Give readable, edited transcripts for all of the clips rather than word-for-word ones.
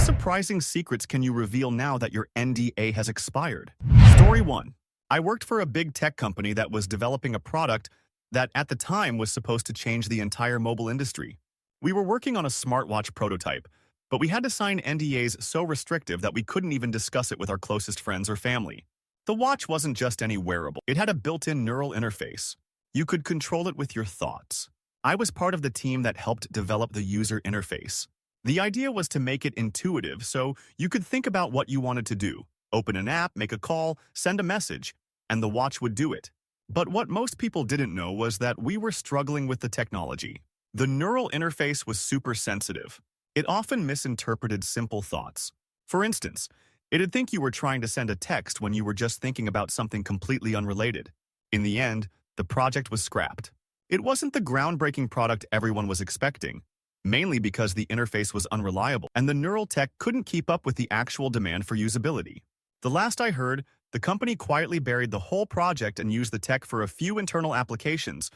surprising secrets can you reveal now that your NDA has expired? Story 1. I worked for a big tech company that was developing a product that at the time was supposed to change the entire mobile industry. We were working on a smartwatch prototype, but we had to sign NDAs so restrictive that we couldn't even discuss it with our closest friends or family. The watch wasn't just any wearable. It had a built-in neural interface. You could control it with your thoughts. I was part of the team that helped develop the user interface. The idea was to make it intuitive so you could think about what you wanted to do. Open an app, make a call, send a message, and the watch would do it. But what most people didn't know was that we were struggling with the technology. The neural interface was super sensitive. It often misinterpreted simple thoughts. For instance, it'd think you were trying to send a text when you were just thinking about something completely unrelated. In the end, the project was scrapped. It wasn't the groundbreaking product everyone was expecting, mainly because the interface was unreliable and the neural tech couldn't keep up with the actual demand for usability. The last I heard, the company quietly buried the whole project and used the tech for a few internal applications,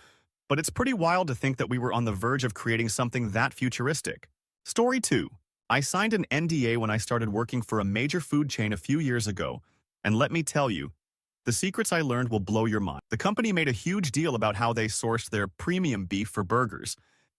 but it's pretty wild to think that we were on the verge of creating something that futuristic. Story 2. I signed an NDA when I started working for a major food chain a few years ago, and let me tell you, the secrets I learned will blow your mind. The company made a huge deal about how they sourced their premium beef for burgers,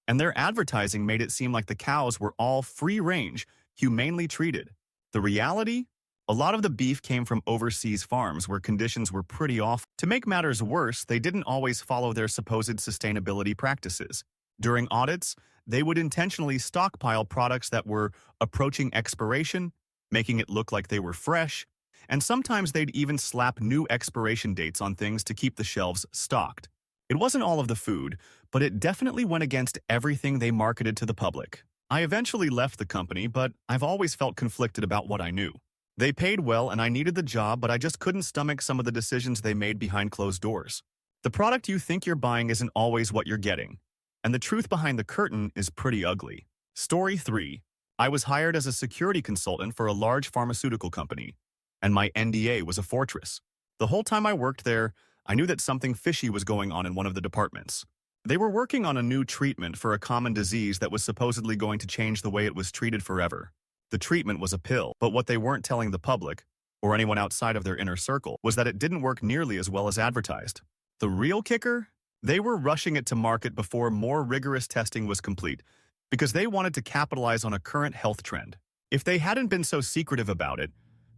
and their advertising made it seem like the cows were all free-range, humanely treated. The reality? A lot of the beef came from overseas farms where conditions were pretty awful. To make matters worse, they didn't always follow their supposed sustainability practices. During audits, they would intentionally stockpile products that were approaching expiration, making it look like they were fresh, and sometimes they'd even slap new expiration dates on things to keep the shelves stocked. It wasn't all of the food, but it definitely went against everything they marketed to the public. I eventually left the company, but I've always felt conflicted about what I knew. They paid well and I needed the job, but I just couldn't stomach some of the decisions they made behind closed doors. The product you think you're buying isn't always what you're getting, and the truth behind the curtain is pretty ugly. Story 3. I was hired as a security consultant for a large pharmaceutical company, and my NDA was a fortress. The whole time I worked there, I knew that something fishy was going on in one of the departments. They were working on a new treatment for a common disease that was supposedly going to change the way it was treated forever. The treatment was a pill, but what they weren't telling the public, or anyone outside of their inner circle, was that it didn't work nearly as well as advertised. The real kicker? They were rushing it to market before more rigorous testing was complete, because they wanted to capitalize on a current health trend. If they hadn't been so secretive about it,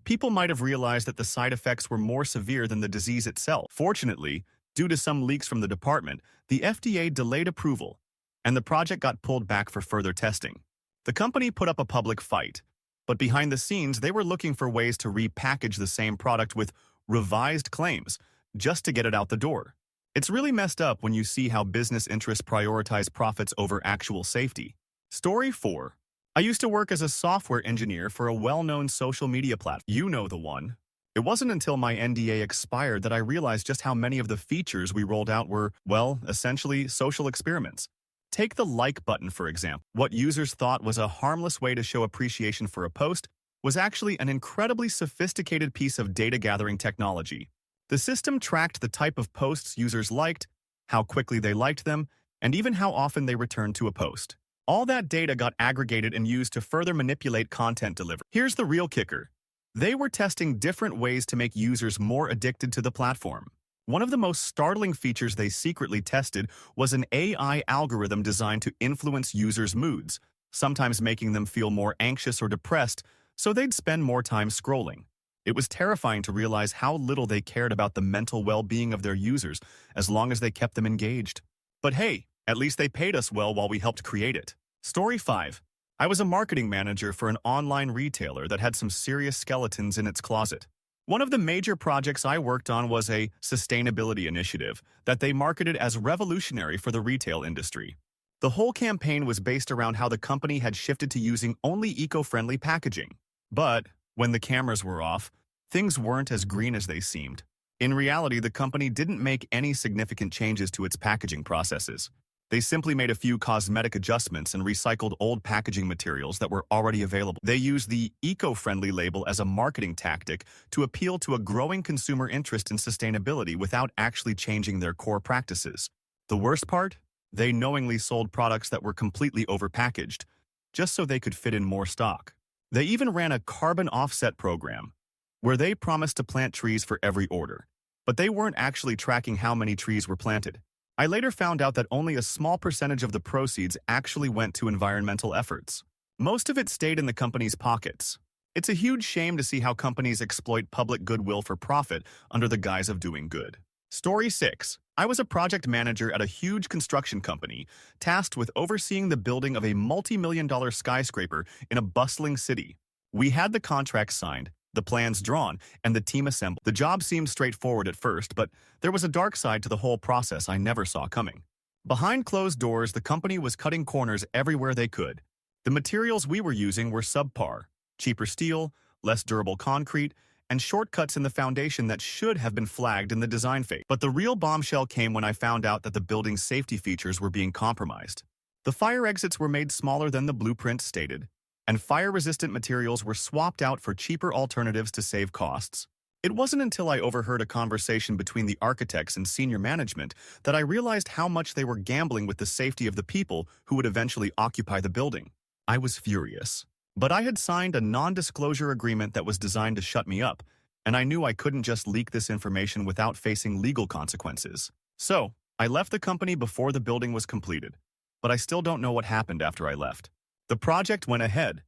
people might have realized that the side effects were more severe than the disease itself. Fortunately, due to some leaks from the department, the FDA delayed approval, and the project got pulled back for further testing. The company put up a public fight, but behind the scenes, they were looking for ways to repackage the same product with revised claims, just to get it out the door. It's really messed up when you see how business interests prioritize profits over actual safety. Story 4. I used to work as a software engineer for a well-known social media platform. You know the one. It wasn't until my NDA expired that I realized just how many of the features we rolled out were, well, essentially social experiments. Take the like button, for example. What users thought was a harmless way to show appreciation for a post was actually an incredibly sophisticated piece of data-gathering technology. The system tracked the type of posts users liked, how quickly they liked them, and even how often they returned to a post. All that data got aggregated and used to further manipulate content delivery. Here's the real kicker. They were testing different ways to make users more addicted to the platform. One of the most startling features they secretly tested was an AI algorithm designed to influence users' moods, sometimes making them feel more anxious or depressed, so they'd spend more time scrolling. It was terrifying to realize how little they cared about the mental well-being of their users as long as they kept them engaged. But hey, at least they paid us well while we helped create it. Story 5. I was a marketing manager for an online retailer that had some serious skeletons in its closet. One of the major projects I worked on was a sustainability initiative that they marketed as revolutionary for the retail industry. The whole campaign was based around how the company had shifted to using only eco-friendly packaging. But when the cameras were off, things weren't as green as they seemed. In reality, the company didn't make any significant changes to its packaging processes. They simply made a few cosmetic adjustments and recycled old packaging materials that were already available. They used the eco-friendly label as a marketing tactic to appeal to a growing consumer interest in sustainability without actually changing their core practices. The worst part? They knowingly sold products that were completely overpackaged, just so they could fit in more stock. They even ran a carbon offset program where they promised to plant trees for every order, but they weren't actually tracking how many trees were planted. I later found out that only a small percentage of the proceeds actually went to environmental efforts. Most of it stayed in the company's pockets. It's a huge shame to see how companies exploit public goodwill for profit under the guise of doing good. Story 6. I was a project manager at a huge construction company, tasked with overseeing the building of a multi-million-dollar skyscraper in a bustling city. We had the contract signed, the plans drawn, and the team assembled. The job seemed straightforward at first, but there was a dark side to the whole process I never saw coming. Behind closed doors, the company was cutting corners everywhere they could. The materials we were using were subpar: cheaper steel, less durable concrete, and shortcuts in the foundation that should have been flagged in the design phase. But the real bombshell came when I found out that the building's safety features were being compromised. The fire exits were made smaller than the blueprint stated, and fire-resistant materials were swapped out for cheaper alternatives to save costs. It wasn't until I overheard a conversation between the architects and senior management that I realized how much they were gambling with the safety of the people who would eventually occupy the building. I was furious. But I had signed a non-disclosure agreement that was designed to shut me up, and I knew I couldn't just leak this information without facing legal consequences. So, I left the company before the building was completed, but I still don't know what happened after I left. The project went ahead,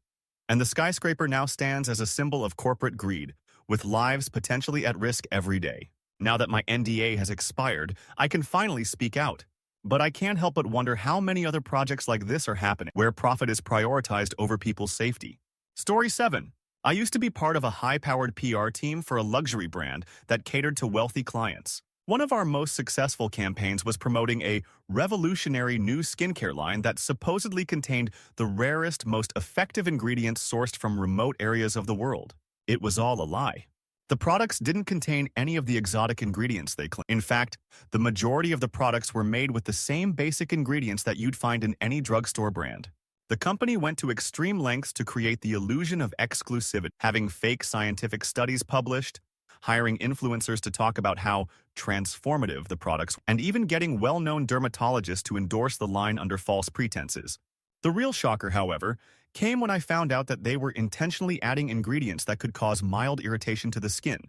and the skyscraper now stands as a symbol of corporate greed, with lives potentially at risk every day. Now that my NDA has expired, I can finally speak out. But I can't help but wonder how many other projects like this are happening, where profit is prioritized over people's safety. Story 7. I used to be part of a high-powered PR team for a luxury brand that catered to wealthy clients. One of our most successful campaigns was promoting a revolutionary new skincare line that supposedly contained the rarest, most effective ingredients sourced from remote areas of the world. It was all a lie. The products didn't contain any of the exotic ingredients they claimed. In fact, the majority of the products were made with the same basic ingredients that you'd find in any drugstore brand. The company went to extreme lengths to create the illusion of exclusivity, having fake scientific studies published, hiring influencers to talk about how transformative the products were, and even getting well-known dermatologists to endorse the line under false pretenses. The real shocker, however, came when I found out that they were intentionally adding ingredients that could cause mild irritation to the skin.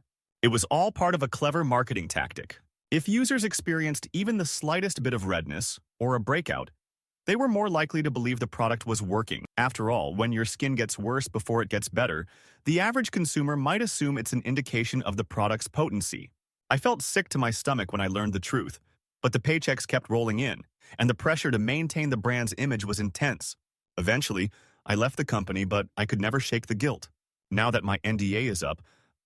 It was all part of a clever marketing tactic. If users experienced even the slightest bit of redness or a breakout, they were more likely to believe the product was working. After all, when your skin gets worse before it gets better, the average consumer might assume it's an indication of the product's potency. I felt sick to my stomach when I learned the truth, but the paychecks kept rolling in, and the pressure to maintain the brand's image was intense. Eventually, I left the company, but I could never shake the guilt. Now that my NDA is up,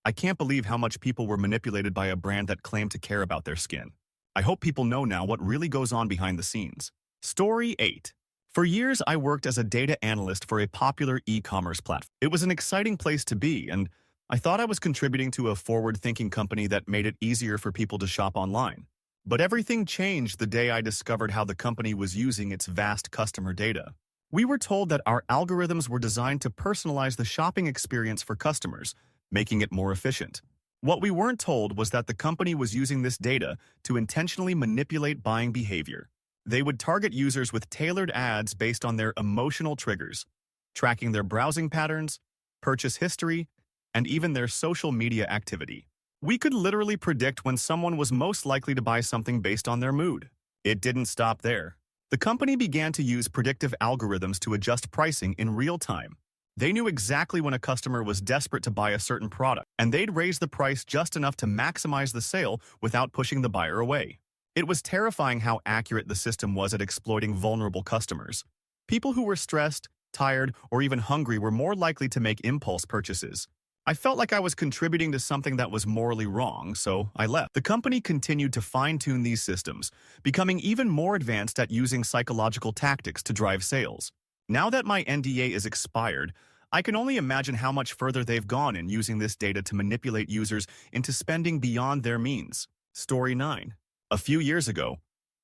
I can't believe how much people were manipulated by a brand that claimed to care about their skin. I hope people know now what really goes on behind the scenes. Story 8. For years, I worked as a data analyst for a popular e-commerce platform. It was an exciting place to be, and I thought I was contributing to a forward-thinking company that made it easier for people to shop online. But everything changed the day I discovered how the company was using its vast customer data. We were told that our algorithms were designed to personalize the shopping experience for customers, making it more efficient. What we weren't told was that the company was using this data to intentionally manipulate buying behavior. They would target users with tailored ads based on their emotional triggers, tracking their browsing patterns, purchase history, and even their social media activity. We could literally predict when someone was most likely to buy something based on their mood. It didn't stop there. The company began to use predictive algorithms to adjust pricing in real time. They knew exactly when a customer was desperate to buy a certain product, and they'd raise the price just enough to maximize the sale without pushing the buyer away. It was terrifying how accurate the system was at exploiting vulnerable customers. People who were stressed, tired, or even hungry were more likely to make impulse purchases. I felt like I was contributing to something that was morally wrong, so I left. The company continued to fine-tune these systems, becoming even more advanced at using psychological tactics to drive sales. Now that my NDA is expired, I can only imagine how much further they've gone in using this data to manipulate users into spending beyond their means. Story 9. A few years ago,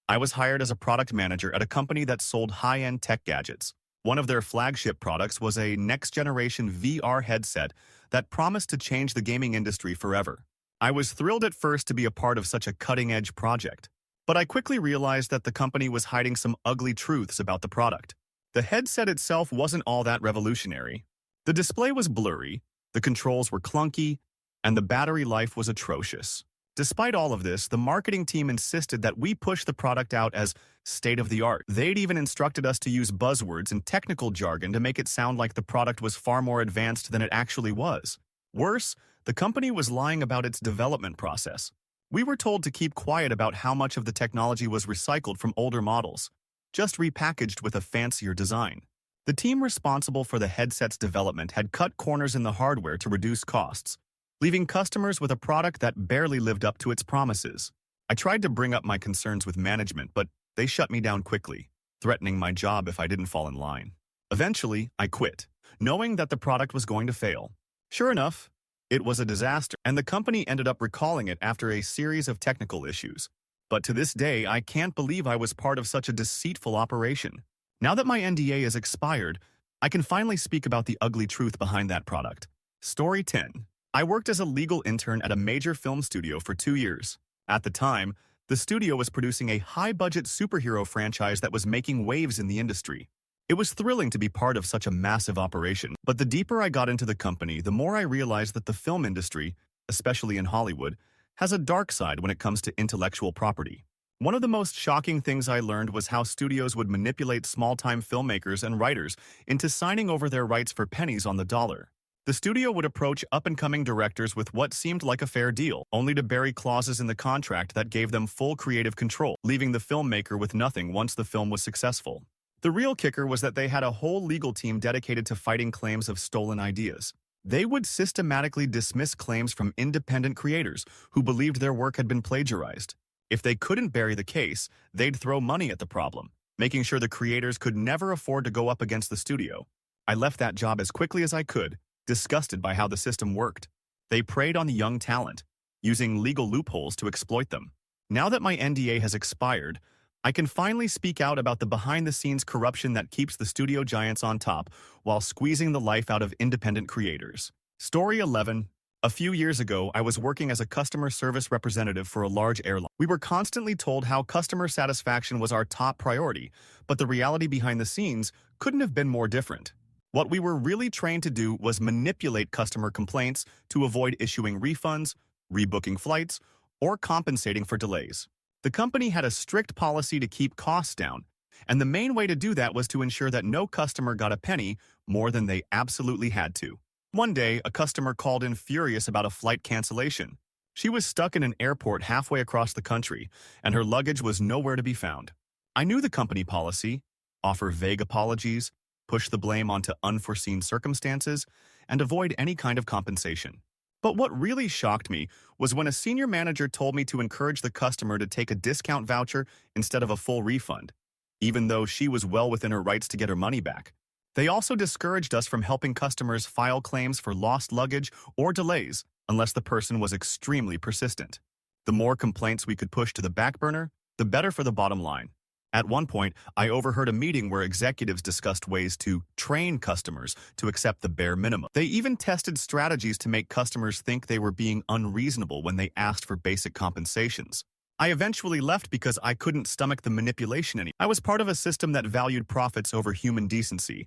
I was hired as a product manager at a company that sold high-end tech gadgets. One of their flagship products was a next-generation VR headset that promised to change the gaming industry forever. I was thrilled at first to be a part of such a cutting-edge project, but I quickly realized that the company was hiding some ugly truths about the product. The headset itself wasn't all that revolutionary. The The display was blurry, the controls were clunky, and the battery life was atrocious. Despite all of this, the marketing team insisted that we push the product out as state-of-the-art. They'd even instructed us to use buzzwords and technical jargon to make it sound like the product was far more advanced than it actually was. Worse, the company was lying about its development process. We were told to keep quiet about how much of the technology was recycled from older models, just repackaged with a fancier design. The team responsible for the headset's development had cut corners in the hardware to reduce costs, leaving customers with a product that barely lived up to its promises. I tried to bring up my concerns with management, but they shut me down quickly, threatening my job if I didn't fall in line. Eventually, I quit, knowing that the product was going to fail. Sure enough, it was a disaster, and the company ended up recalling it after a series of technical issues. But to this day, I can't believe I was part of such a deceitful operation. Now that my NDA is expired, I can finally speak about the ugly truth behind that product. Story 10. I worked as a legal intern at a major film studio for 2 years. At the time, the studio was producing a high-budget superhero franchise that was making waves in the industry. It was thrilling to be part of such a massive operation, but the deeper I got into the company, the more I realized that the film industry, especially in Hollywood, has a dark side when it comes to intellectual property. One of the most shocking things I learned was how studios would manipulate small-time filmmakers and writers into signing over their rights for pennies on the dollar. The studio would approach up-and-coming directors with what seemed like a fair deal, only to bury clauses in the contract that gave them full creative control, leaving the filmmaker with nothing once the film was successful. The real kicker was that they had a whole legal team dedicated to fighting claims of stolen ideas. They would systematically dismiss claims from independent creators who believed their work had been plagiarized. If they couldn't bury the case, they'd throw money at the problem, making sure the creators could never afford to go up against the studio. I left that job as quickly as I could, disgusted by how the system worked. They preyed on the young talent, using legal loopholes to exploit them. Now that my NDA has expired, I can finally speak out about the behind-the-scenes corruption that keeps the studio giants on top while squeezing the life out of independent creators. Story 11. A few years ago, I was working as a customer service representative for a large airline. We were constantly told how customer satisfaction was our top priority, but the reality behind the scenes couldn't have been more different. What we were really trained to do was manipulate customer complaints to avoid issuing refunds, rebooking flights, or compensating for delays. The company had a strict policy to keep costs down, and the main way to do that was to ensure that no customer got a penny more than they absolutely had to. One day, a customer called in furious about a flight cancellation. She was stuck in an airport halfway across the country, and her luggage was nowhere to be found. I knew the company policy: offer vague apologies, push the blame onto unforeseen circumstances, and avoid any kind of compensation. But what really shocked me was when a senior manager told me to encourage the customer to take a discount voucher instead of a full refund, even though she was well within her rights to get her money back. They also discouraged us from helping customers file claims for lost luggage or delays unless the person was extremely persistent. The more complaints we could push to the back burner, the better for the bottom line. At one point, I overheard a meeting where executives discussed ways to train customers to accept the bare minimum. They even tested strategies to make customers think they were being unreasonable when they asked for basic compensations. I eventually left because I couldn't stomach the manipulation anymore. I was part of a system that valued profits over human decency,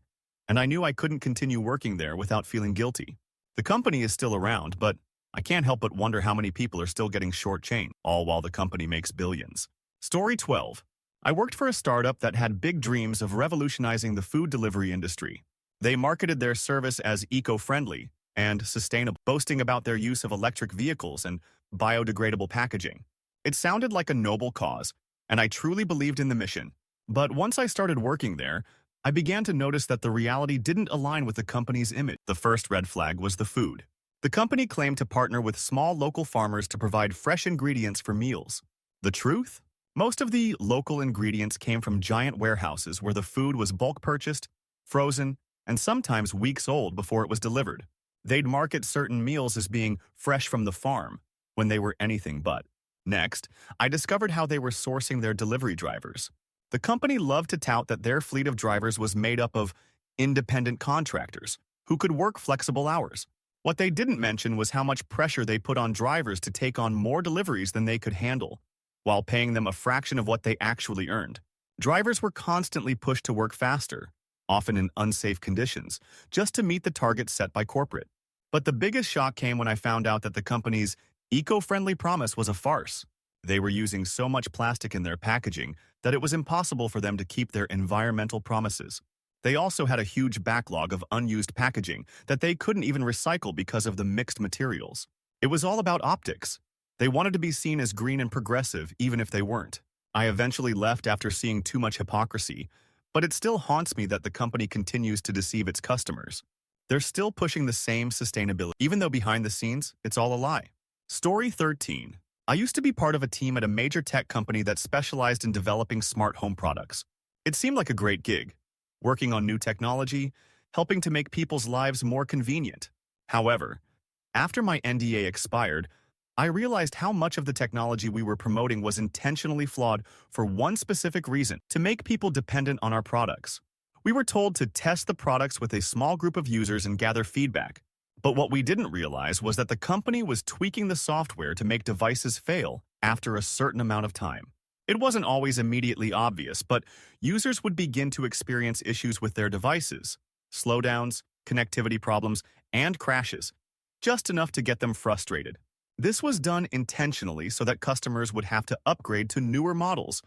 and I knew I couldn't continue working there without feeling guilty. The company is still around, but I can't help but wonder how many people are still getting shortchanged, all while the company makes billions. Story 12. I worked for a startup that had big dreams of revolutionizing the food delivery industry. They marketed their service as eco-friendly and sustainable, boasting about their use of electric vehicles and biodegradable packaging. It sounded like a noble cause, and I truly believed in the mission. But once I started working there, I began to notice that the reality didn't align with the company's image. The first red flag was the food. The company claimed to partner with small local farmers to provide fresh ingredients for meals. The truth? Most of the local ingredients came from giant warehouses where the food was bulk purchased, frozen, and sometimes weeks old before it was delivered. They'd market certain meals as being fresh from the farm, when they were anything but. Next, I discovered how they were sourcing their delivery drivers. The company loved to tout that their fleet of drivers was made up of independent contractors who could work flexible hours. What they didn't mention was how much pressure they put on drivers to take on more deliveries than they could handle, while paying them a fraction of what they actually earned. Drivers were constantly pushed to work faster, often in unsafe conditions, just to meet the targets set by corporate. But the biggest shock came when I found out that the company's eco-friendly promise was a farce. They were using so much plastic in their packaging that it was impossible for them to keep their environmental promises. They also had a huge backlog of unused packaging that they couldn't even recycle because of the mixed materials. It was all about optics. They wanted to be seen as green and progressive, even if they weren't. I eventually left after seeing too much hypocrisy, but it still haunts me that the company continues to deceive its customers. They're still pushing the same sustainability, even though behind the scenes, it's all a lie. Story 13. I used to be part of a team at a major tech company that specialized in developing smart home products. It seemed like a great gig, working on new technology, helping to make people's lives more convenient. However, after my NDA expired, I realized how much of the technology we were promoting was intentionally flawed for one specific reason: to make people dependent on our products. We were told to test the products with a small group of users and gather feedback. But what we didn't realize was that the company was tweaking the software to make devices fail after a certain amount of time. It wasn't always immediately obvious, but users would begin to experience issues with their devices, slowdowns, connectivity problems, and crashes, just enough to get them frustrated. This was done intentionally so that customers would have to upgrade to newer models,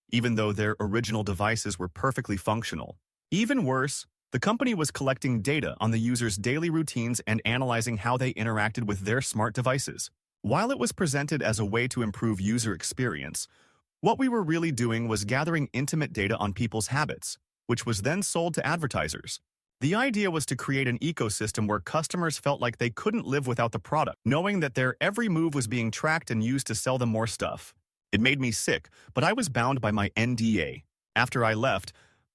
even though their original devices were perfectly functional. Even worse, the company was collecting data on the users' daily routines and analyzing how they interacted with their smart devices. While it was presented as a way to improve user experience, what we were really doing was gathering intimate data on people's habits, which was then sold to advertisers. The idea was to create an ecosystem where customers felt like they couldn't live without the product, knowing that their every move was being tracked and used to sell them more stuff. It made me sick, but I was bound by my NDA. After I left,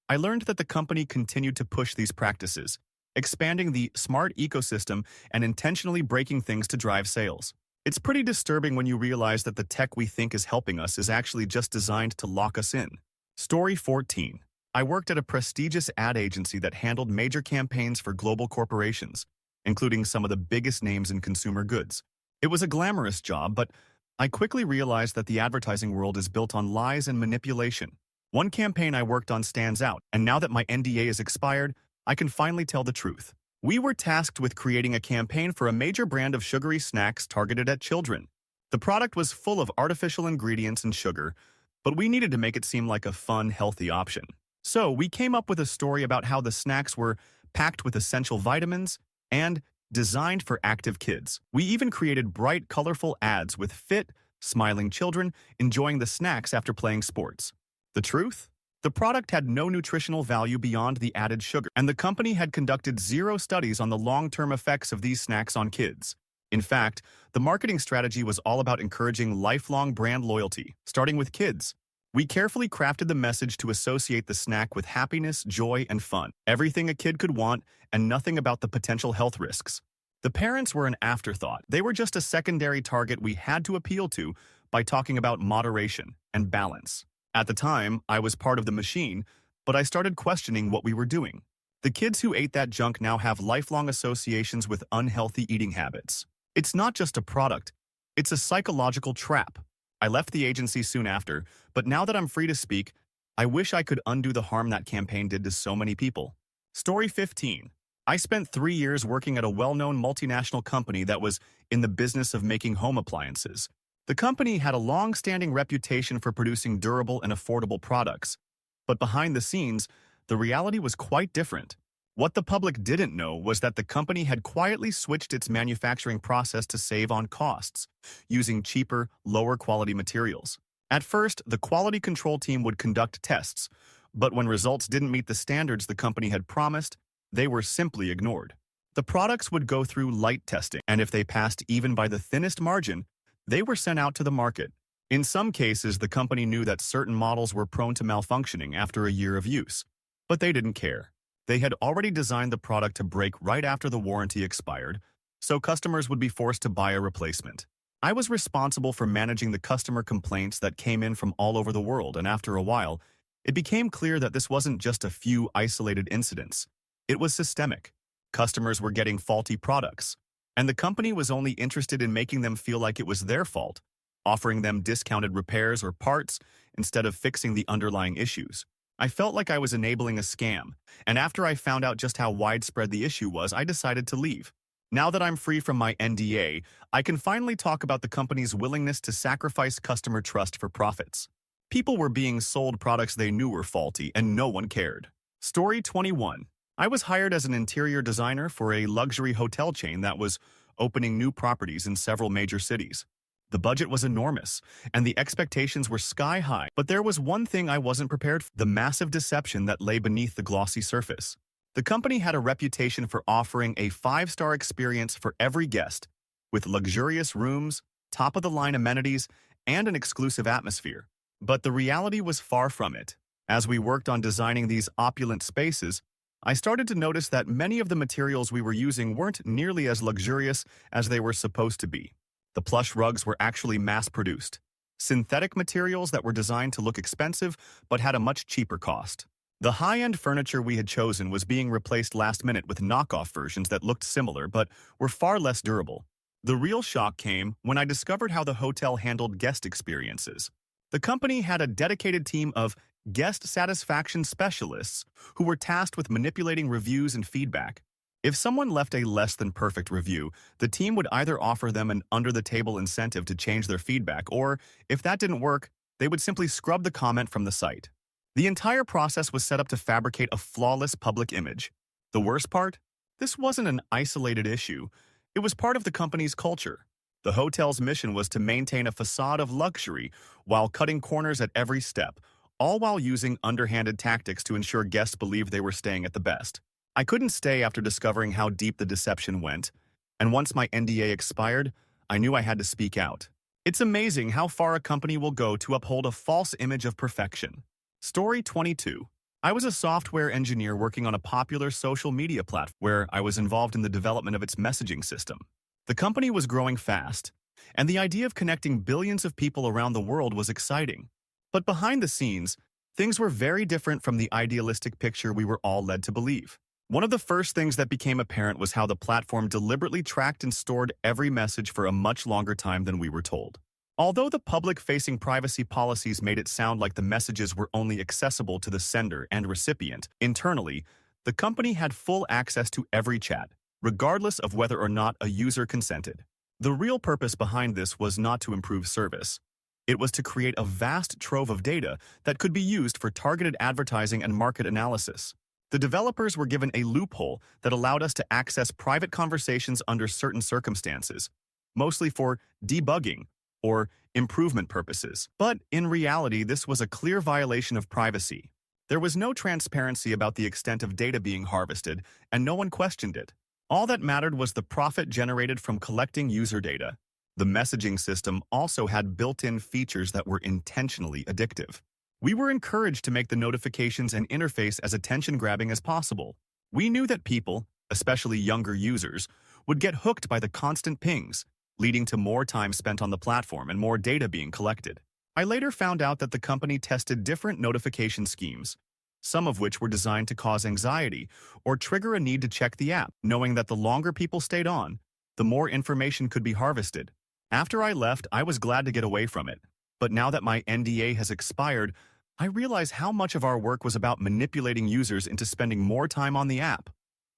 I learned that the company continued to push these practices, expanding the smart ecosystem and intentionally breaking things to drive sales. It's pretty disturbing when you realize that the tech we think is helping us is actually just designed to lock us in. Story 14. I worked at a prestigious ad agency that handled major campaigns for global corporations, including some of the biggest names in consumer goods. It was a glamorous job, but I quickly realized that the advertising world is built on lies and manipulation. One campaign I worked on stands out, and now that my NDA is expired, I can finally tell the truth. We were tasked with creating a campaign for a major brand of sugary snacks targeted at children. The product was full of artificial ingredients and sugar, but we needed to make it seem like a fun, healthy option. So we came up with a story about how the snacks were packed with essential vitamins and designed for active kids. We even created bright, colorful ads with fit, smiling children enjoying the snacks after playing sports. The truth? The product had no nutritional value beyond the added sugar, and the company had conducted zero studies on the long-term effects of these snacks on kids. In fact, the marketing strategy was all about encouraging lifelong brand loyalty, starting with kids. We carefully crafted the message to associate the snack with happiness, joy, and fun. Everything a kid could want, and nothing about the potential health risks. The parents were an afterthought. They were just a secondary target we had to appeal to by talking about moderation and balance. At the time, I was part of the machine, but I started questioning what we were doing. The kids who ate that junk now have lifelong associations with unhealthy eating habits. It's not just a product, it's a psychological trap. I left the agency soon after, but now that I'm free to speak, I wish I could undo the harm that campaign did to so many people. Story 15. I spent 3 years working at a well-known multinational company that was in the business of making home appliances. The company had a long-standing reputation for producing durable and affordable products. But behind the scenes, the reality was quite different. What the public didn't know was that the company had quietly switched its manufacturing process to save on costs, using cheaper, lower-quality materials. At first, the quality control team would conduct tests, but when results didn't meet the standards the company had promised, they were simply ignored. The products would go through light testing, and if they passed even by the thinnest margin, they were sent out to the market. In some cases, the company knew that certain models were prone to malfunctioning after a year of use, but they didn't care. They had already designed the product to break right after the warranty expired, so customers would be forced to buy a replacement. I was responsible for managing the customer complaints that came in from all over the world, and after a while, it became clear that this wasn't just a few isolated incidents. It was systemic. Customers were getting faulty products, and the company was only interested in making them feel like it was their fault, offering them discounted repairs or parts instead of fixing the underlying issues. I felt like I was enabling a scam, and after I found out just how widespread the issue was, I decided to leave. Now that I'm free from my NDA, I can finally talk about the company's willingness to sacrifice customer trust for profits. People were being sold products they knew were faulty, and no one cared. Story 21. I was hired as an interior designer for a luxury hotel chain that was opening new properties in several major cities. The budget was enormous, and the expectations were sky high, but there was one thing I wasn't prepared for: the massive deception that lay beneath the glossy surface. The company had a reputation for offering a five-star experience for every guest, with luxurious rooms, top-of-the-line amenities, and an exclusive atmosphere. But the reality was far from it. As we worked on designing these opulent spaces, I started to notice that many of the materials we were using weren't nearly as luxurious as they were supposed to be. The plush rugs were actually mass-produced, synthetic materials that were designed to look expensive but had a much cheaper cost. The high-end furniture we had chosen was being replaced last minute with knockoff versions that looked similar but were far less durable. The real shock came when I discovered how the hotel handled guest experiences. The company had a dedicated team of guest satisfaction specialists who were tasked with manipulating reviews and feedback. If someone left a less-than-perfect review, the team would either offer them an under-the-table incentive to change their feedback, or, if that didn't work, they would simply scrub the comment from the site. The entire process was set up to fabricate a flawless public image. The worst part? This wasn't an isolated issue. It was part of the company's culture. The hotel's mission was to maintain a facade of luxury while cutting corners at every step, all while using underhanded tactics to ensure guests believed they were staying at the best. I couldn't stay after discovering how deep the deception went, and once my NDA expired, I knew I had to speak out. It's amazing how far a company will go to uphold a false image of perfection. Story 22. I was a software engineer working on a popular social media platform where I was involved in the development of its messaging system. The company was growing fast, and the idea of connecting billions of people around the world was exciting. But behind the scenes, things were very different from the idealistic picture we were all led to believe. One of the first things that became apparent was how the platform deliberately tracked and stored every message for a much longer time than we were told. Although the public-facing privacy policies made it sound like the messages were only accessible to the sender and recipient, internally, the company had full access to every chat, regardless of whether or not a user consented. The real purpose behind this was not to improve service. It was to create a vast trove of data that could be used for targeted advertising and market analysis. The developers were given a loophole that allowed us to access private conversations under certain circumstances, mostly for debugging or improvement purposes. But in reality, this was a clear violation of privacy. There was no transparency about the extent of data being harvested, and no one questioned it. All that mattered was the profit generated from collecting user data. The messaging system also had built-in features that were intentionally addictive. We were encouraged to make the notifications and interface as attention-grabbing as possible. We knew that people, especially younger users, would get hooked by the constant pings, leading to more time spent on the platform and more data being collected. I later found out that the company tested different notification schemes, some of which were designed to cause anxiety or trigger a need to check the app, knowing that the longer people stayed on, the more information could be harvested. After I left, I was glad to get away from it. But now that my NDA has expired, I realize how much of our work was about manipulating users into spending more time on the app,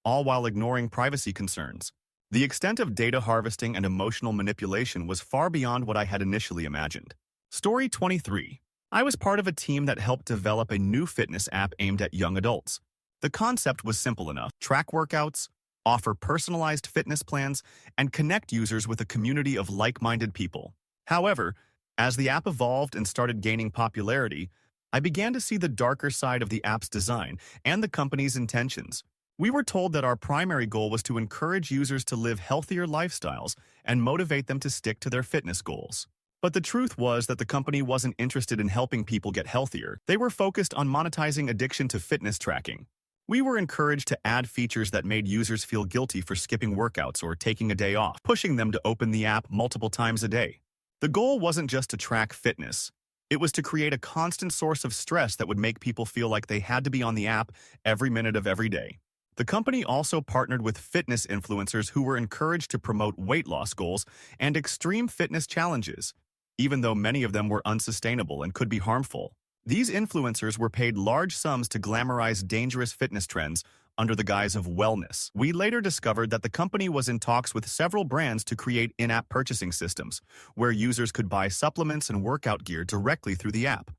all while ignoring privacy concerns. The extent of data harvesting and emotional manipulation was far beyond what I had initially imagined. Story 23. I was part of a team that helped develop a new fitness app aimed at young adults. The concept was simple enough: track workouts, offer personalized fitness plans, and connect users with a community of like-minded people. However, as the app evolved and started gaining popularity, I began to see the darker side of the app's design and the company's intentions. We were told that our primary goal was to encourage users to live healthier lifestyles and motivate them to stick to their fitness goals. But the truth was that the company wasn't interested in helping people get healthier. They were focused on monetizing addiction to fitness tracking. We were encouraged to add features that made users feel guilty for skipping workouts or taking a day off, pushing them to open the app multiple times a day. The goal wasn't just to track fitness. It was to create a constant source of stress that would make people feel like they had to be on the app every minute of every day. The company also partnered with fitness influencers who were encouraged to promote weight loss goals and extreme fitness challenges, even though many of them were unsustainable and could be harmful. These influencers were paid large sums to glamorize dangerous fitness trends under the guise of wellness. We later discovered that the company was in talks with several brands to create in-app purchasing systems, where users could buy supplements and workout gear directly through the app,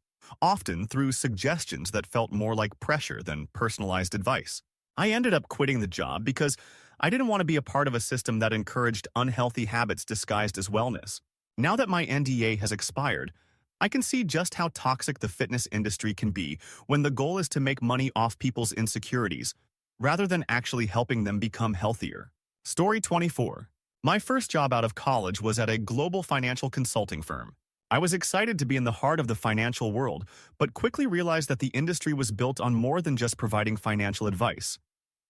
often through suggestions that felt more like pressure than personalized advice. I ended up quitting the job because I didn't want to be a part of a system that encouraged unhealthy habits disguised as wellness. Now that my NDA has expired, I can see just how toxic the fitness industry can be when the goal is to make money off people's insecurities, rather than actually helping them become healthier. Story 24. My first job out of college was at a global financial consulting firm. I was excited to be in the heart of the financial world, but quickly realized that the industry was built on more than just providing financial advice.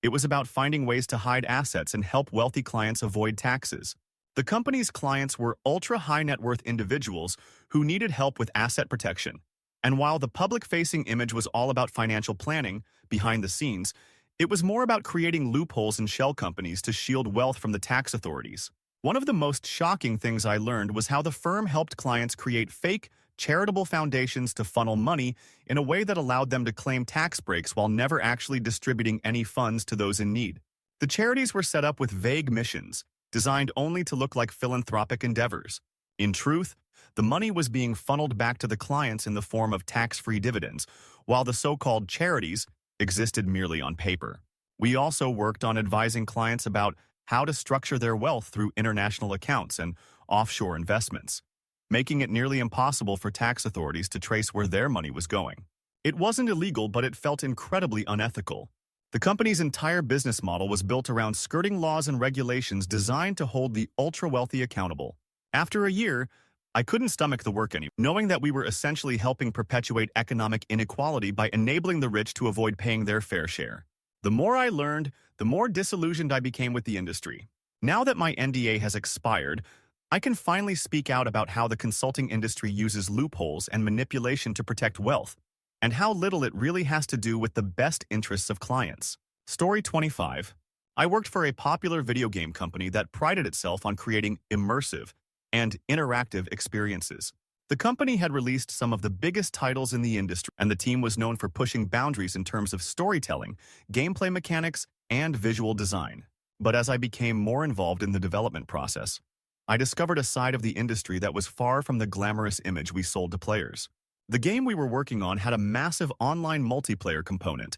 It was about finding ways to hide assets and help wealthy clients avoid taxes. The company's clients were ultra-high net worth individuals who needed help with asset protection. And while the public-facing image was all about financial planning, behind the scenes, it was more about creating loopholes in shell companies to shield wealth from the tax authorities. One of the most shocking things I learned was how the firm helped clients create fake, charitable foundations to funnel money in a way that allowed them to claim tax breaks while never actually distributing any funds to those in need. The charities were set up with vague missions, designed only to look like philanthropic endeavors. In truth, the money was being funneled back to the clients in the form of tax-free dividends, while the so-called charities existed merely on paper. We also worked on advising clients about how to structure their wealth through international accounts and offshore investments, making it nearly impossible for tax authorities to trace where their money was going. It wasn't illegal, but it felt incredibly unethical. The company's entire business model was built around skirting laws and regulations designed to hold the ultra-wealthy accountable. After a year, I couldn't stomach the work anymore, knowing that we were essentially helping perpetuate economic inequality by enabling the rich to avoid paying their fair share. The more I learned, the more disillusioned I became with the industry. Now that my NDA has expired, I can finally speak out about how the consulting industry uses loopholes and manipulation to protect wealth, and how little it really has to do with the best interests of clients. Story 25. I worked for a popular video game company that prided itself on creating immersive and interactive experiences. The company had released some of the biggest titles in the industry, and the team was known for pushing boundaries in terms of storytelling, gameplay mechanics, and visual design. But as I became more involved in the development process, I discovered a side of the industry that was far from the glamorous image we sold to players. The game we were working on had a massive online multiplayer component,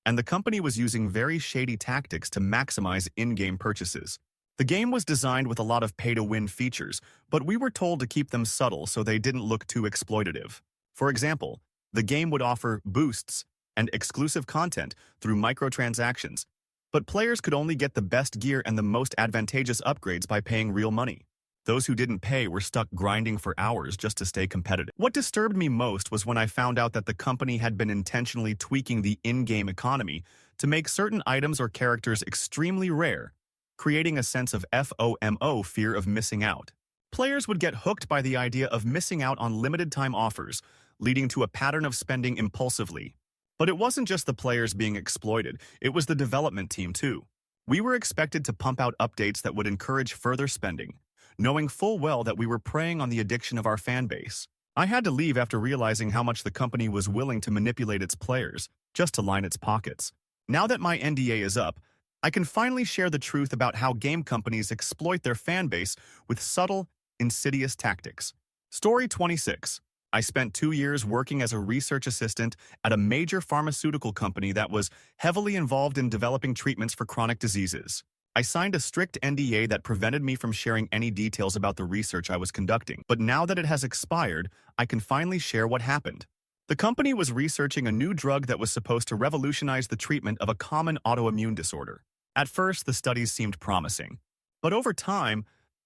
and the company was using very shady tactics to maximize in-game purchases. The game was designed with a lot of pay-to-win features, but we were told to keep them subtle so they didn't look too exploitative. For example, the game would offer boosts and exclusive content through microtransactions, but players could only get the best gear and the most advantageous upgrades by paying real money. Those who didn't pay were stuck grinding for hours just to stay competitive. What disturbed me most was when I found out that the company had been intentionally tweaking the in-game economy to make certain items or characters extremely rare, creating a sense of FOMO, fear of missing out. Players would get hooked by the idea of missing out on limited-time offers, leading to a pattern of spending impulsively. But it wasn't just the players being exploited, it was the development team too. We were expected to pump out updates that would encourage further spending, knowing full well that we were preying on the addiction of our fan base. I had to leave after realizing how much the company was willing to manipulate its players just to line its pockets. Now that my NDA is up, I can finally share the truth about how game companies exploit their fan base with subtle, insidious tactics. Story 26. I spent 2 years working as a research assistant at a major pharmaceutical company that was heavily involved in developing treatments for chronic diseases. I signed a strict NDA that prevented me from sharing any details about the research I was conducting, but now that it has expired, I can finally share what happened. The company was researching a new drug that was supposed to revolutionize the treatment of a common autoimmune disorder. At first, the studies seemed promising, but over time,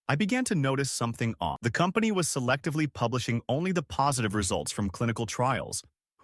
I began to notice something odd. The company was selectively publishing only the positive results from clinical trials,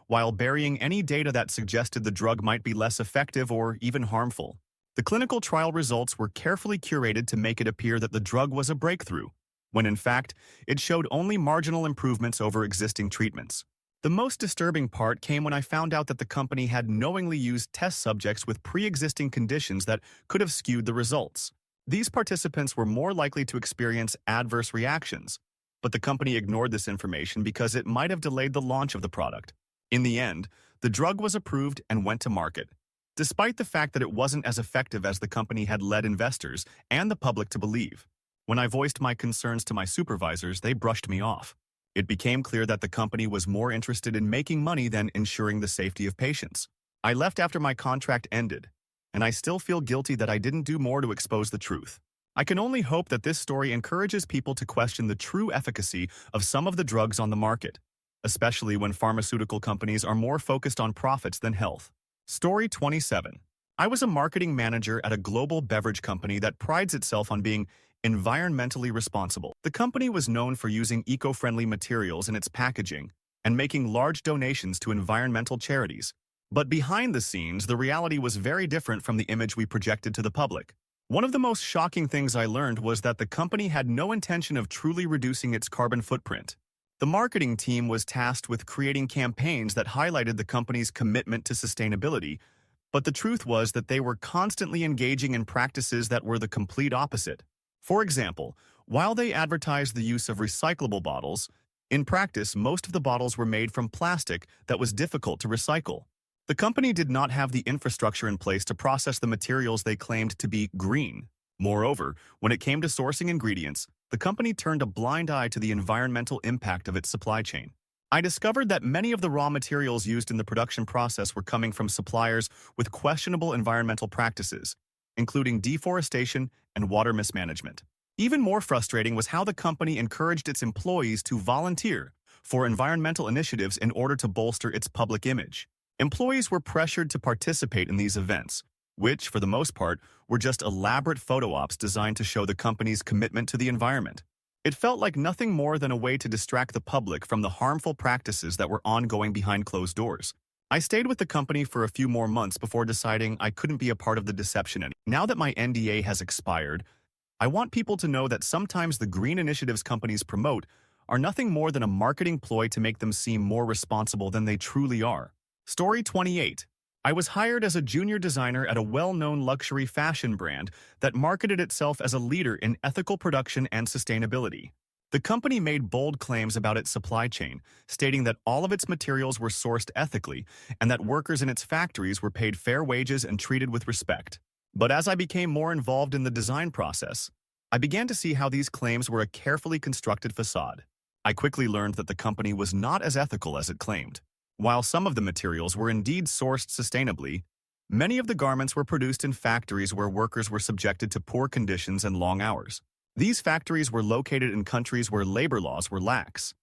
while burying any data that suggested the drug might be less effective or even harmful. The clinical trial results were carefully curated to make it appear that the drug was a breakthrough, when in fact, it showed only marginal improvements over existing treatments. The most disturbing part came when I found out that the company had knowingly used test subjects with pre-existing conditions that could have skewed the results. These participants were more likely to experience adverse reactions, but the company ignored this information because it might have delayed the launch of the product. In the end, the drug was approved and went to market, despite the fact that it wasn't as effective as the company had led investors and the public to believe. When I voiced my concerns to my supervisors, they brushed me off. It became clear that the company was more interested in making money than ensuring the safety of patients. I left after my contract ended, and I still feel guilty that I didn't do more to expose the truth. I can only hope that this story encourages people to question the true efficacy of some of the drugs on the market, especially when pharmaceutical companies are more focused on profits than health. Story 27. I was a marketing manager at a global beverage company that prides itself on being environmentally responsible. The company was known for using eco-friendly materials in its packaging and making large donations to environmental charities. But behind the scenes, the reality was very different from the image we projected to the public. One of the most shocking things I learned was that the company had no intention of truly reducing its carbon footprint. The marketing team was tasked with creating campaigns that highlighted the company's commitment to sustainability, but the truth was that they were constantly engaging in practices that were the complete opposite. For example, while they advertised the use of recyclable bottles, in practice most of the bottles were made from plastic that was difficult to recycle. The company did not have the infrastructure in place to process the materials they claimed to be green. Moreover, when it came to sourcing ingredients, the company turned a blind eye to the environmental impact of its supply chain. I discovered that many of the raw materials used in the production process were coming from suppliers with questionable environmental practices, including deforestation and water mismanagement. Even more frustrating was how the company encouraged its employees to volunteer for environmental initiatives in order to bolster its public image. Employees were pressured to participate in these events, which, for the most part, were just elaborate photo ops designed to show the company's commitment to the environment. It felt like nothing more than a way to distract the public from the harmful practices that were ongoing behind closed doors. I stayed with the company for a few more months before deciding I couldn't be a part of the deception anymore. Now that my NDA has expired, I want people to know that sometimes the green initiatives companies promote are nothing more than a marketing ploy to make them seem more responsible than they truly are. Story 28. I was hired as a junior designer at a well-known luxury fashion brand that marketed itself as a leader in ethical production and sustainability. The company made bold claims about its supply chain, stating that all of its materials were sourced ethically and that workers in its factories were paid fair wages and treated with respect. But as I became more involved in the design process, I began to see how these claims were a carefully constructed facade. I quickly learned that the company was not as ethical as it claimed. While some of the materials were indeed sourced sustainably, many of the garments were produced in factories where workers were subjected to poor conditions and long hours. These factories were located in countries where labor laws were lax,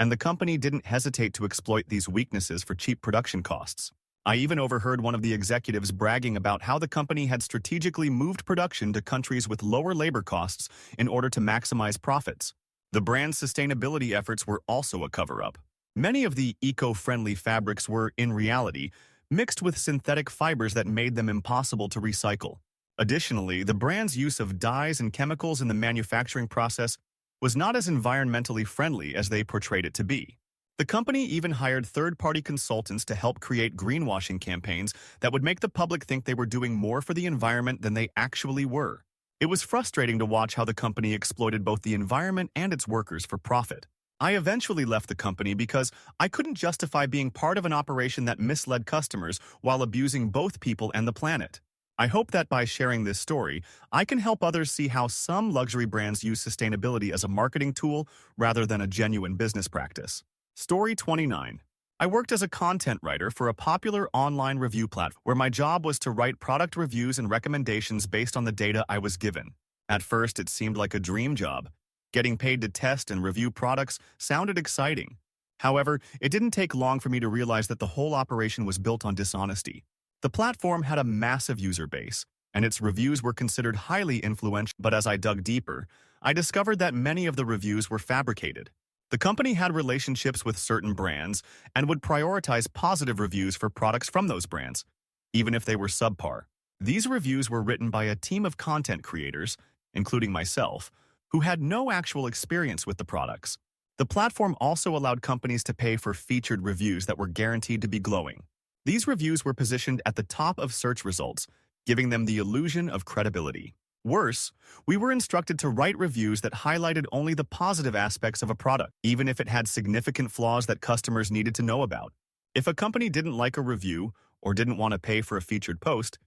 and the company didn't hesitate to exploit these weaknesses for cheap production costs. I even overheard one of the executives bragging about how the company had strategically moved production to countries with lower labor costs in order to maximize profits. The brand's sustainability efforts were also a cover-up. Many of the eco-friendly fabrics were, in reality, mixed with synthetic fibers that made them impossible to recycle. Additionally, the brand's use of dyes and chemicals in the manufacturing process was not as environmentally friendly as they portrayed it to be. The company even hired third-party consultants to help create greenwashing campaigns that would make the public think they were doing more for the environment than they actually were. It was frustrating to watch how the company exploited both the environment and its workers for profit. I eventually left the company because I couldn't justify being part of an operation that misled customers while abusing both people and the planet. I hope that by sharing this story, I can help others see how some luxury brands use sustainability as a marketing tool rather than a genuine business practice. Story 29. I worked as a content writer for a popular online review platform where my job was to write product reviews and recommendations based on the data I was given. At first, it seemed like a dream job. Getting paid to test and review products sounded exciting. However, it didn't take long for me to realize that the whole operation was built on dishonesty. The platform had a massive user base, and its reviews were considered highly influential. But as I dug deeper, I discovered that many of the reviews were fabricated. The company had relationships with certain brands and would prioritize positive reviews for products from those brands, even if they were subpar. These reviews were written by a team of content creators, including myself, who had no actual experience with the products. The platform also allowed companies to pay for featured reviews that were guaranteed to be glowing. These reviews were positioned at the top of search results, giving them the illusion of credibility. Worse, we were instructed to write reviews that highlighted only the positive aspects of a product, even if it had significant flaws that customers needed to know about. If a company didn't like a review or didn't want to pay for a featured post,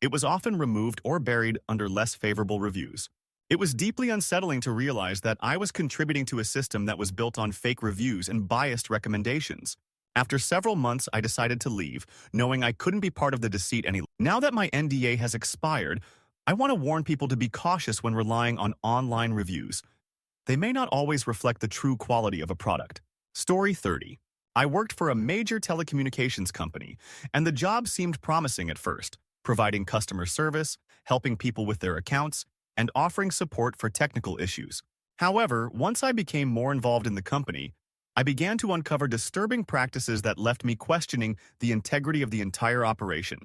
it was often removed or buried under less favorable reviews. It was deeply unsettling to realize that I was contributing to a system that was built on fake reviews and biased recommendations. After several months, I decided to leave, knowing I couldn't be part of the deceit any longer. Now that my NDA has expired, I want to warn people to be cautious when relying on online reviews. They may not always reflect the true quality of a product. Story 30. I worked for a major telecommunications company, and the job seemed promising at first, providing customer service, helping people with their accounts, and offering support for technical issues. However, once I became more involved in the company, I began to uncover disturbing practices that left me questioning the integrity of the entire operation.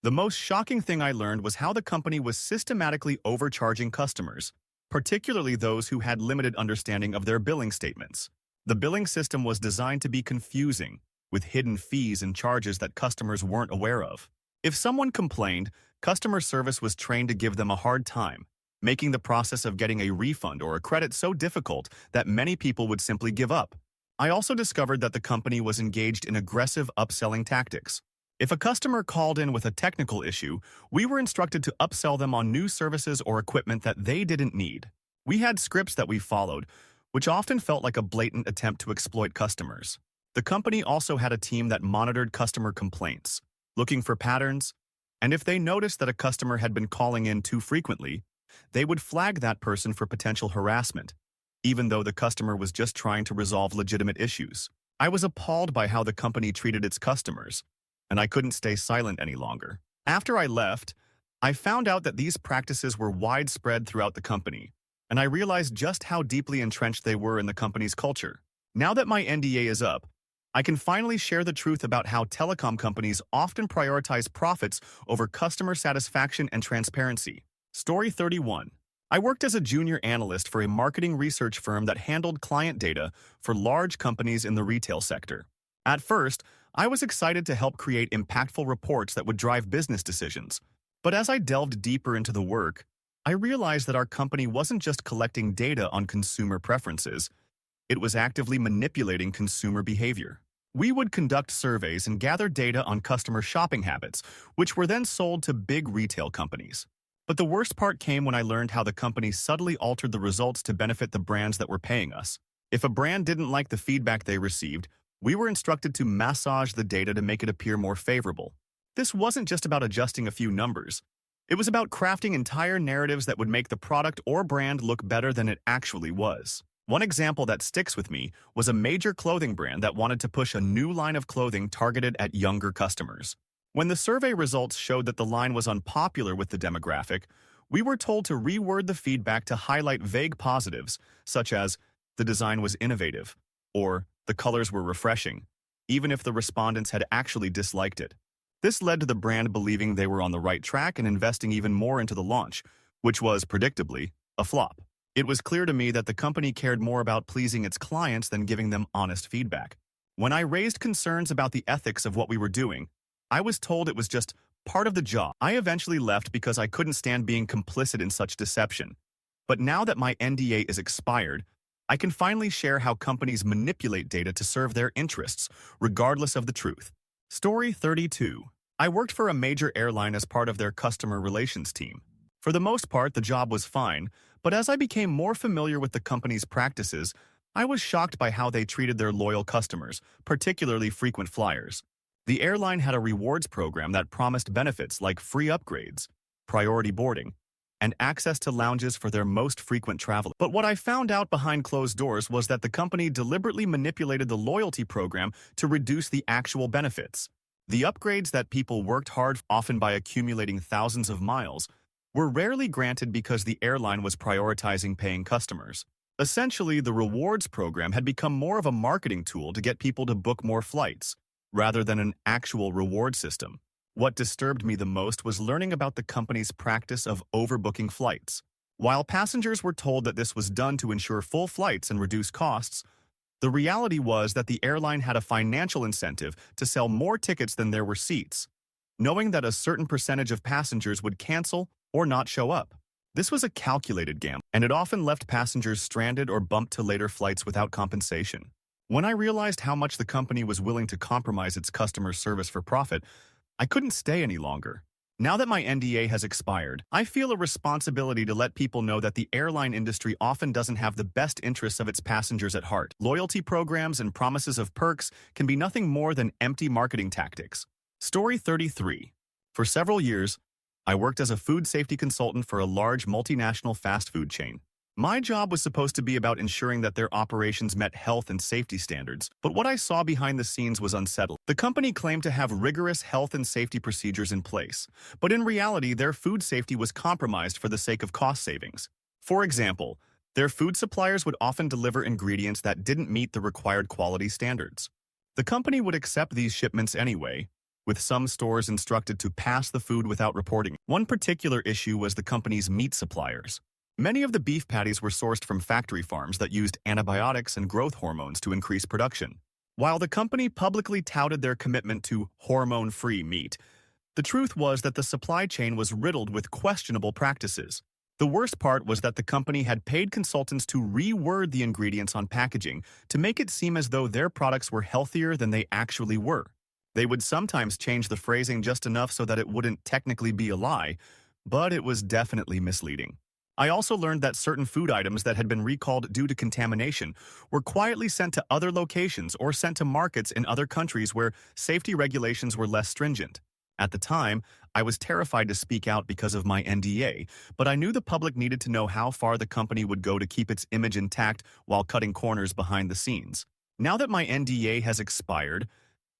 The most shocking thing I learned was how the company was systematically overcharging customers, particularly those who had limited understanding of their billing statements. The billing system was designed to be confusing, with hidden fees and charges that customers weren't aware of. If someone complained, customer service was trained to give them a hard time, making the process of getting a refund or a credit so difficult that many people would simply give up. I also discovered that the company was engaged in aggressive upselling tactics. If a customer called in with a technical issue, we were instructed to upsell them on new services or equipment that they didn't need. We had scripts that we followed, which often felt like a blatant attempt to exploit customers. The company also had a team that monitored customer complaints, looking for patterns, and if they noticed that a customer had been calling in too frequently, they would flag that person for potential harassment, even though the customer was just trying to resolve legitimate issues. I was appalled by how the company treated its customers, and I couldn't stay silent any longer. After I left, I found out that these practices were widespread throughout the company, and I realized just how deeply entrenched they were in the company's culture. Now that my NDA is up, I can finally share the truth about how telecom companies often prioritize profits over customer satisfaction and transparency. Story 31. I worked as a junior analyst for a marketing research firm that handled client data for large companies in the retail sector. At first, I was excited to help create impactful reports that would drive business decisions. But as I delved deeper into the work, I realized that our company wasn't just collecting data on consumer preferences, it was actively manipulating consumer behavior. We would conduct surveys and gather data on customer shopping habits, which were then sold to big retail companies. But the worst part came when I learned how the company subtly altered the results to benefit the brands that were paying us. If a brand didn't like the feedback they received, we were instructed to massage the data to make it appear more favorable. This wasn't just about adjusting a few numbers. It was about crafting entire narratives that would make the product or brand look better than it actually was. One example that sticks with me was a major clothing brand that wanted to push a new line of clothing targeted at younger customers. When the survey results showed that the line was unpopular with the demographic, we were told to reword the feedback to highlight vague positives, such as, the design was innovative, or the colors were refreshing, even if the respondents had actually disliked it. This led to the brand believing they were on the right track and investing even more into the launch, which was, predictably, a flop. It was clear to me that the company cared more about pleasing its clients than giving them honest feedback. When I raised concerns about the ethics of what we were doing, I was told it was just part of the job. I eventually left because I couldn't stand being complicit in such deception. But now that my NDA is expired, I can finally share how companies manipulate data to serve their interests, regardless of the truth. Story 32. I worked for a major airline as part of their customer relations team. For the most part, the job was fine, but as I became more familiar with the company's practices, I was shocked by how they treated their loyal customers, particularly frequent flyers. The airline had a rewards program that promised benefits like free upgrades, priority boarding, and access to lounges for their most frequent travelers. But what I found out behind closed doors was that the company deliberately manipulated the loyalty program to reduce the actual benefits. The upgrades that people worked hard, often by accumulating thousands of miles, were rarely granted because the airline was prioritizing paying customers. Essentially, the rewards program had become more of a marketing tool to get people to book more flights, rather than an actual reward system. What disturbed me the most was learning about the company's practice of overbooking flights. While passengers were told that this was done to ensure full flights and reduce costs, the reality was that the airline had a financial incentive to sell more tickets than there were seats, knowing that a certain percentage of passengers would cancel or not show up. This was a calculated gamble, and it often left passengers stranded or bumped to later flights without compensation. When I realized how much the company was willing to compromise its customer service for profit, I couldn't stay any longer. Now that my NDA has expired, I feel a responsibility to let people know that the airline industry often doesn't have the best interests of its passengers at heart. Loyalty programs and promises of perks can be nothing more than empty marketing tactics. Story 33. For several years, I worked as a food safety consultant for a large multinational fast food chain. My job was supposed to be about ensuring that their operations met health and safety standards, but what I saw behind the scenes was unsettling. The company claimed to have rigorous health and safety procedures in place, but in reality, their food safety was compromised for the sake of cost savings. For example, their food suppliers would often deliver ingredients that didn't meet the required quality standards. The company would accept these shipments anyway, with some stores instructed to pass the food without reporting. One particular issue was the company's meat suppliers. Many of the beef patties were sourced from factory farms that used antibiotics and growth hormones to increase production. While the company publicly touted their commitment to hormone-free meat, the truth was that the supply chain was riddled with questionable practices. The worst part was that the company had paid consultants to reword the ingredients on packaging to make it seem as though their products were healthier than they actually were. They would sometimes change the phrasing just enough so that it wouldn't technically be a lie, but it was definitely misleading. I also learned that certain food items that had been recalled due to contamination were quietly sent to other locations or sent to markets in other countries where safety regulations were less stringent. At the time, I was terrified to speak out because of my NDA, but I knew the public needed to know how far the company would go to keep its image intact while cutting corners behind the scenes. Now that my NDA has expired,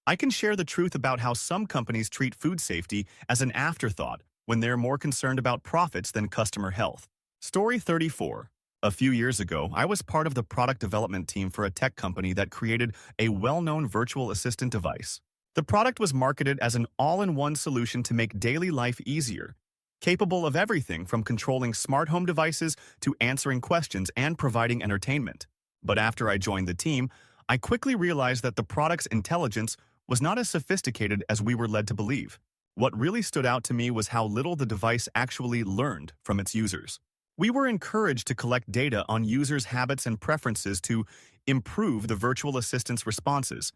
I can share the truth about how some companies treat food safety as an afterthought when they're more concerned about profits than customer health. Story 34. A few years ago, I was part of the product development team for a tech company that created a well-known virtual assistant device. The product was marketed as an all-in-one solution to make daily life easier, capable of everything from controlling smart home devices to answering questions and providing entertainment. But after I joined the team, I quickly realized that the product's intelligence was not as sophisticated as we were led to believe. What really stood out to me was how little the device actually learned from its users. We were encouraged to collect data on users' habits and preferences to improve the virtual assistant's responses.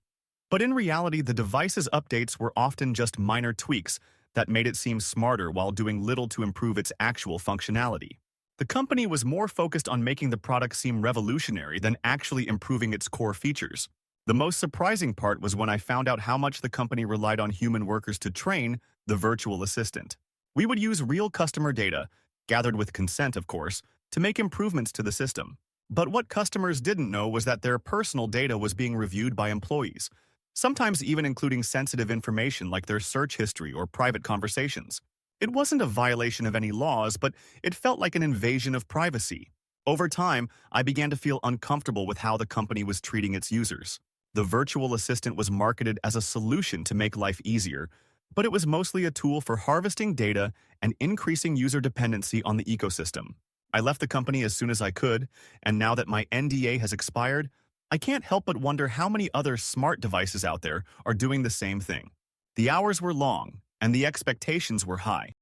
But in reality, the device's updates were often just minor tweaks that made it seem smarter while doing little to improve its actual functionality. The company was more focused on making the product seem revolutionary than actually improving its core features. The most surprising part was when I found out how much the company relied on human workers to train the virtual assistant. We would use real customer data, gathered with consent, of course, to make improvements to the system. But what customers didn't know was that their personal data was being reviewed by employees, sometimes even including sensitive information like their search history or private conversations. It wasn't a violation of any laws, but it felt like an invasion of privacy. Over time, I began to feel uncomfortable with how the company was treating its users. The virtual assistant was marketed as a solution to make life easier, but it was mostly a tool for harvesting data and increasing user dependency on the ecosystem. I left the company as soon as I could, and now that my NDA has expired, I can't help but wonder how many other smart devices out there are doing the same thing. The hours were long, and the expectations were high.